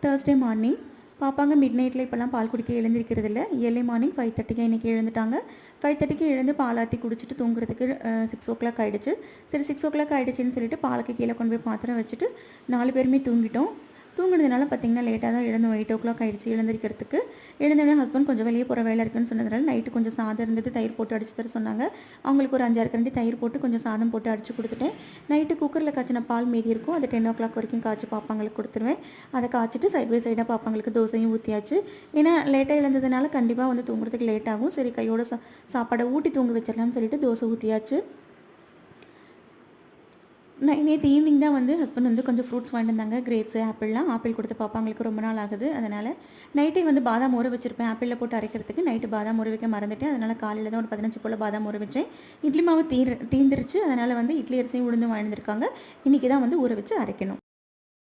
Thursday morning பாப்பாங்க mid நைட்டில் இப்போல்லாம் பால் குடிக்க எழுந்திருக்கிறதில்ல. ஏர்லி மார்னிங் 5:30க்கு இன்றைக்கி எழுந்துட்டாங்க. 5:30க்கு எழுந்து பால் ஆற்றி குடிச்சிட்டு தூங்குறதுக்கு 6 ஆகிடுச்சு. சரி 6 ஆகிடுச்சின்னு சொல்லிட்டு பாலுக்கு கீழே கொண்டு போய் பாத்திரம் வச்சுட்டு 4 பேருமே தூங்கிட்டோம். தூங்குனதுனால பார்த்திங்கன்னா லேட்டாக தான் எழுந்தோம். 8 ஆகிடுச்சு எழுந்திருக்கிறதுக்கு. எழுந்தோடனே ஹஸ்பண்ட் கொஞ்சம் வெளியே போகிற வேலை இருக்குன்னு சொன்னதுனால நைட்டு கொஞ்சம் சாதம் இருந்தது, தயிர் போட்டு அடிச்சு தர சொன்னாங்க. அவங்களுக்கு ஒரு 5-6 கரண்டி தயிர் போட்டு கொஞ்சம் சாதம் போட்டு அடிச்சு கொடுத்துட்டேன். நைட்டு குக்கரில் காய்ச்சின பால் மீதி இருக்கும், அதை 10 வரைக்கும் காய்ச்சி பாப்பாங்களுக்கு கொடுத்துருவேன். அதை காய்ச்சிட்டு சைட் பை சைடாக பாப்பாங்களுக்கு தோசையும் ஊற்றியாச்சு. ஏன்னா லேட்டாக எழுந்ததுனால கண்டிப்பாக வந்து தூங்குறதுக்கு லேட் ஆகும். சரி கையோட சாப்பாடை ஊட்டி தூங்க வச்சிடலாம்னு சொல்லிட்டு தோசை ஊற்றியாச்சு. நேற்று ஈவினிங் தான் வந்து ஹஸ்பண்ட் வந்து கொஞ்சம் ஃப்ரூட்ஸ் வாங்கிட்டு வந்தாங்க. கிரேப்ஸு, ஆப்பிள் கொடுத்து பாப்பாங்களுக்கு ரொம்ப நாள் ஆகுது. அதனால் நைட்டே வந்து பாதாம் ஊற வச்சுருப்பேன். ஆப்பிளில் போட்டு அரைக்கிறதுக்கு. நைட்டு பாதாம் ஊற வைக்க மறந்துட்டேன். அதனால் காலையில் தான் ஒரு 15 போல் பாதாம் ஊற வச்சேன். இட்லி மாவு தீந்துருச்சு. அதனால் வந்து இட்லி அரிசியும் உளுந்தும் வாங்கியிருக்காங்க. இன்றைக்கி தான் வந்து ஊற வச்சு அரைக்கணும்.